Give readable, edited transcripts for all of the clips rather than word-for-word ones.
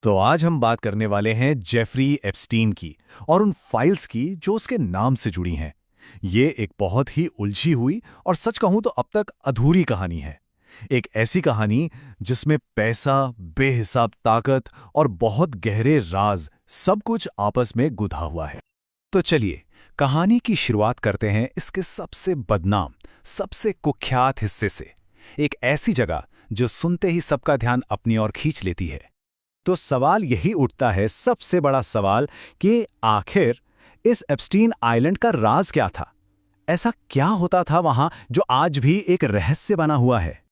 तो आज हम बात करने वाले हैं जेफरी एप्स्टीन की और उन फाइल्स की जो उसके नाम से जुड़ी हैं। ये एक बहुत ही उलझी हुई और सच कहूं तो अब तक अधूरी कहानी है। एक ऐसी कहानी जिसमें पैसा, बेहिसाब ताकत और बहुत गहरे राज सब कुछ आपस में गुथा हुआ है। तो चलिए कहानी की शुरुआत करते हैं इसके सबसे बदनाम, सबसे कुख्यात हिस्से से। एक ऐसी जगह जो सुनते ही सबका ध्यान अपनी ओर खींच लेती है। तो सवाल यही उठता है, सबसे बड़ा सवाल, कि आखिर इस एप्स्टीन आइलैंड का राज क्या था? ऐसा क्या होता था वहां जो आज भी एक रहस्य बना हुआ है?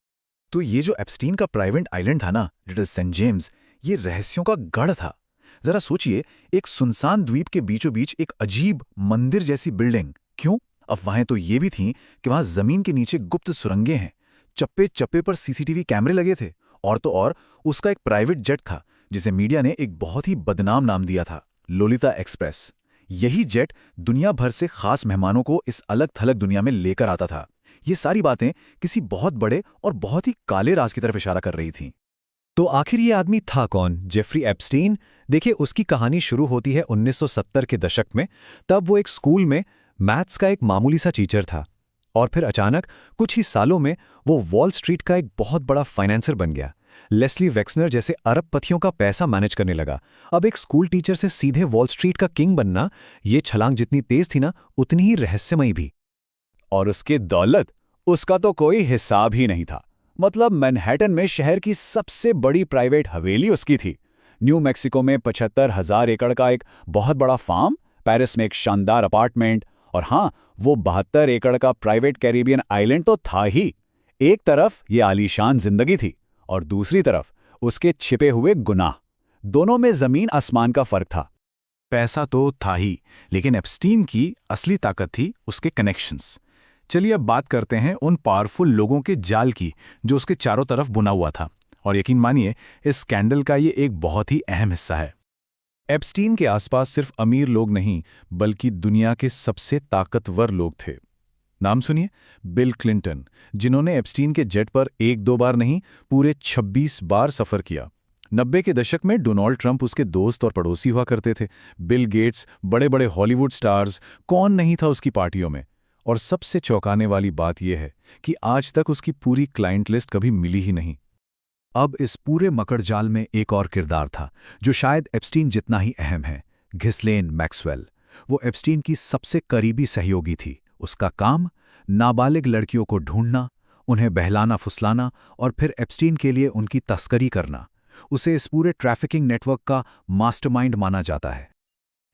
तो ये जो एप्स्टीन का प्राइवेट आइलैंड था ना, लिटिल सेंट जेम्स, ये रहस्यों का गढ़ था। जरा सोचिए, एक सुनसान द्वीप के बीचों बीच एक अजीब मंदिर जैसी बिल्डिंग। क्यों? अफवाहें तो ये भी थीं कि वहां जमीन के नीचे गुप्त सुरंगें हैं। चप्पे चप्पे पर सीसीटीवी कैमरे लगे थे। और तो और, उसका एक प्राइवेट जेट था जिसे मीडिया ने एक बहुत ही बदनाम नाम दिया था, लोलिता एक्सप्रेस। यही जेट दुनिया भर से खास मेहमानों को इस अलग थलग दुनिया में लेकर आता था। ये सारी बातें किसी बहुत बड़े और बहुत ही काले राज की तरफ इशारा कर रही थीं। तो आखिर ये आदमी था कौन, जेफरी एप्स्टीन? देखिए, उसकी कहानी शुरू होती है 1970 के दशक में। तब वो एक स्कूल में मैथ्स का एक मामूली सा टीचर था और फिर अचानक कुछ ही सालों में वो वॉल स्ट्रीट का एक बहुत बड़ा फाइनेंसर बन गया। लेस्ली वेक्सनर जैसे अरबपतियों का पैसा मैनेज करने लगा। अब एक स्कूल टीचर से सीधे वॉल स्ट्रीट का किंग बनना, ये छलांग जितनी तेज थी ना, उतनी ही रहस्यमयी भी। और उसकी दौलत, उसका तो कोई हिसाब ही नहीं था। मतलब मैनहट्टन में शहर की सबसे बड़ी प्राइवेट हवेली उसकी थी। न्यू मैक्सिको में 75,000 एकड़ का एक बहुत बड़ा फार्म, पेरिस में एक शानदार अपार्टमेंट, और हाँ, वो 72 एकड़ का प्राइवेट कैरिबियन आइलैंड तो था ही। एक तरफ ये आलीशान जिंदगी थी और दूसरी तरफ उसके छिपे हुए गुनाह। दोनों में जमीन आसमान का फर्क था। पैसा तो था ही, लेकिन एप्स्टीन की असली ताकत थी उसके कनेक्शंस। चलिए अब बात करते हैं उन पावरफुल लोगों के जाल की जो उसके चारों तरफ बुना हुआ था। और यकीन मानिए, इस स्कैंडल का ये एक बहुत ही अहम हिस्सा है। एप्स्टीन के आसपास सिर्फ अमीर लोग नहीं, बल्कि दुनिया के सबसे ताकतवर लोग थे। नाम सुनिए, बिल क्लिंटन, जिन्होंने एप्स्टीन के जेट पर एक दो बार नहीं, पूरे 26 बार सफर किया। 90 के दशक में डोनाल्ड ट्रंप उसके दोस्त और पड़ोसी हुआ करते थे। बिल गेट्स, बड़े बड़े हॉलीवुड स्टार्स, कौन नहीं था उसकी पार्टियों में। और सबसे चौंकाने वाली बात यह है कि आज तक उसकी पूरी क्लाइंट लिस्ट कभी मिली ही नहीं। अब इस पूरे मकड़जाल में एक और किरदार था जो शायद एप्स्टीन जितना ही अहम है, घिस्लेन मैक्सवेल। वो एप्स्टीन की सबसे करीबी सहयोगी थी। उसका काम, नाबालिग लड़कियों को ढूंढना, उन्हें बहलाना फुसलाना और फिर एप्स्टीन के लिए उनकी तस्करी करना। उसे इस पूरे ट्रैफिकिंग नेटवर्क का मास्टरमाइंड माना जाता है।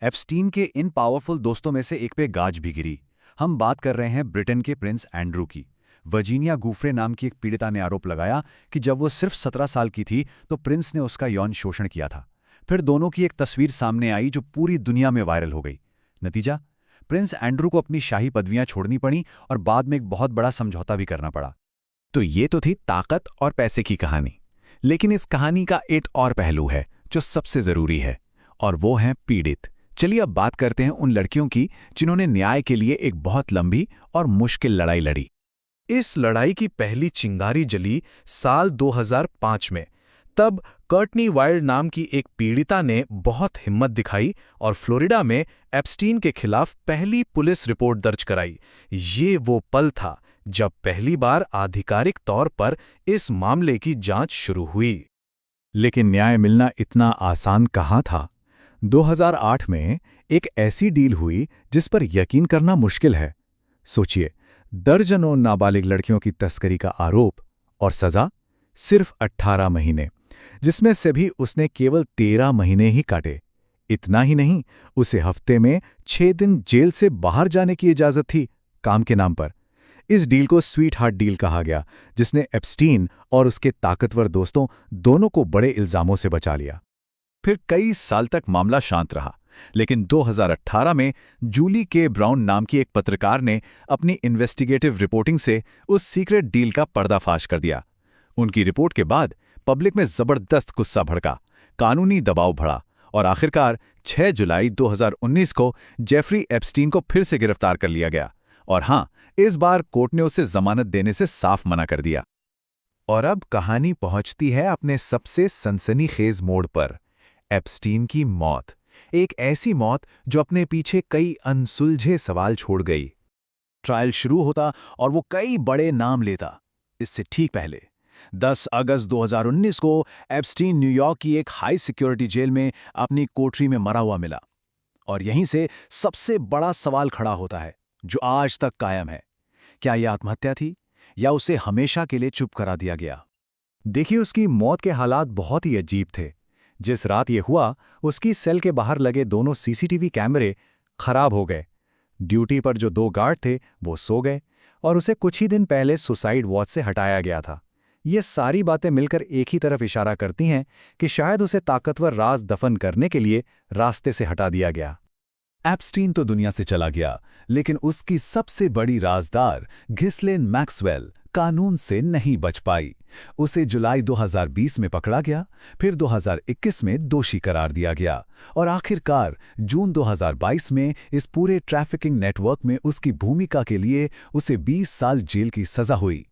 एप्स्टीन के इन पावरफुल दोस्तों में से एक पे गाज भी गिरी। हम बात कर रहे हैं ब्रिटेन के प्रिंस एंड्रू की। वर्जीनिया गूफ्रे नाम की एक पीड़िता ने आरोप लगाया कि जब वो सिर्फ 17 साल की थी तो प्रिंस ने उसका यौन शोषण किया था। फिर दोनों की एक तस्वीर सामने आई जो पूरी दुनिया में वायरल हो गई। नतीजा, प्रिंस एंड्रू को अपनी शाही पदवियां छोड़नी पड़ी और बाद में एक बहुत बड़ा समझौता भी करना पड़ा। तो ये तो थी ताकत और पैसे की कहानी। लेकिन इस कहानी का एक और पहलू है जो सबसे जरूरी है, और वो है पीड़ित। चलिए अब बात करते हैं उन लड़कियों की जिन्होंने न्याय के लिए एक बहुत लंबी और मुश्किल लड़ाई लड़ी। इस लड़ाई की पहली चिंगारी जली साल 2005 में। तब कर्टनी वाइल्ड नाम की एक पीड़िता ने बहुत हिम्मत दिखाई और फ्लोरिडा में एप्स्टीन के खिलाफ पहली पुलिस रिपोर्ट दर्ज कराई। ये वो पल था जब पहली बार आधिकारिक तौर पर इस मामले की जांच शुरू हुई। लेकिन न्याय मिलना इतना आसान कहाँ था? 2008 में एक ऐसी डील हुई जिस पर यकीन करना मुश्किल है। सोचिए, दर्जनों नाबालिग लड़कियों की तस्करी का आरोप और सजा सिर्फ 18 महीने, जिसमें से भी उसने केवल 13 महीने ही काटे। इतना ही नहीं, उसे हफ्ते में 6 दिन जेल से बाहर जाने की इजाजत थी, काम के नाम पर। इस डील को स्वीट हार्ट डील कहा गया, जिसने एप्स्टीन और उसके ताकतवर दोस्तों दोनों को बड़े इल्जामों से बचा लिया। फिर कई साल तक मामला शांत रहा, लेकिन 2018 में जूली के ब्राउन नाम की एक पत्रकार ने अपनी इन्वेस्टिगेटिव रिपोर्टिंग से उस सीक्रेट डील का पर्दाफाश कर दिया। उनकी रिपोर्ट के बाद पब्लिक में जबरदस्त गुस्सा भड़का, कानूनी दबाव बढ़ा और आखिरकार 6 जुलाई 2019 को जेफरी एप्स्टीन को फिर से गिरफ्तार कर लिया गया। और हाँ, इस बार कोर्ट ने उसे जमानत देने से साफ मना कर दिया। और अब कहानी पहुंचती है अपने सबसे सनसनीखेज मोड़ पर। एप्स्टीन की मौत, एक ऐसी मौत जो अपने पीछे कई अनसुलझे सवाल छोड़ गई। ट्रायल शुरू होता और वो कई बड़े नाम लेता। इससे ठीक पहले 10 अगस्त 2019 को एप्स्टीन न्यूयॉर्क की एक हाई सिक्योरिटी जेल में अपनी कोठरी में मरा हुआ मिला। और यहीं से सबसे बड़ा सवाल खड़ा होता है, जो आज तक कायम है। क्या यह आत्महत्या थी या उसे हमेशा के लिए चुप करा दिया गया? देखिए, उसकी मौत के हालात बहुत ही अजीब थे। जिस रात ये हुआ, उसकी सेल के बाहर लगे दोनों सीसीटीवी कैमरे खराब हो गए। ड्यूटी पर जो 2 गार्ड थे वो सो गए और उसे कुछ ही दिन पहले सुसाइड वॉच से हटाया गया था। ये सारी बातें मिलकर एक ही तरफ इशारा करती हैं कि शायद उसे ताकतवर राज दफन करने के लिए रास्ते से हटा दिया गया। एप्स्टीन तो दुनिया से चला गया, लेकिन उसकी सबसे बड़ी राजदार घिस्लेन मैक्सवेल कानून से नहीं बच पाई। उसे जुलाई 2020 में पकड़ा गया, फिर 2021 में दोषी करार दिया गया और आखिरकार जून 2022 में इस पूरे ट्रैफिकिंग नेटवर्क में उसकी भूमिका के लिए उसे 20 साल जेल की सजा हुई।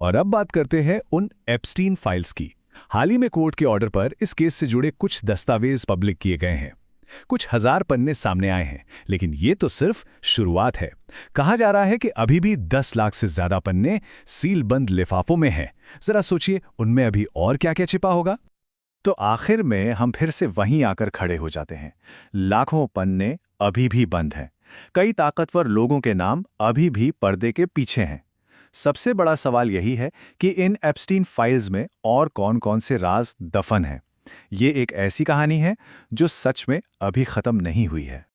और अब बात करते हैं उन एप्स्टीन फाइल्स की। हाल ही में कोर्ट के ऑर्डर पर इस केस से जुड़े कुछ दस्तावेज पब्लिक किए गए हैं। कुछ हजार पन्ने सामने आए हैं, लेकिन ये तो सिर्फ शुरुआत है। कहा जा रहा है कि अभी भी 10 लाख से ज्यादा पन्ने सील बंद लिफाफों में हैं। जरा सोचिए, उनमें अभी और क्या क्या छिपा होगा। तो आखिर में हम फिर से वहीं आकर खड़े हो जाते हैं। लाखों पन्ने अभी भी बंद हैं। कई ताकतवर लोगों के नाम अभी भी पर्दे के पीछे हैं। सबसे बड़ा सवाल यही है कि इन एप्स्टीन फाइल्स में और कौन-कौन से राज दफन हैं। ये एक ऐसी कहानी है जो सच में अभी खत्म नहीं हुई है।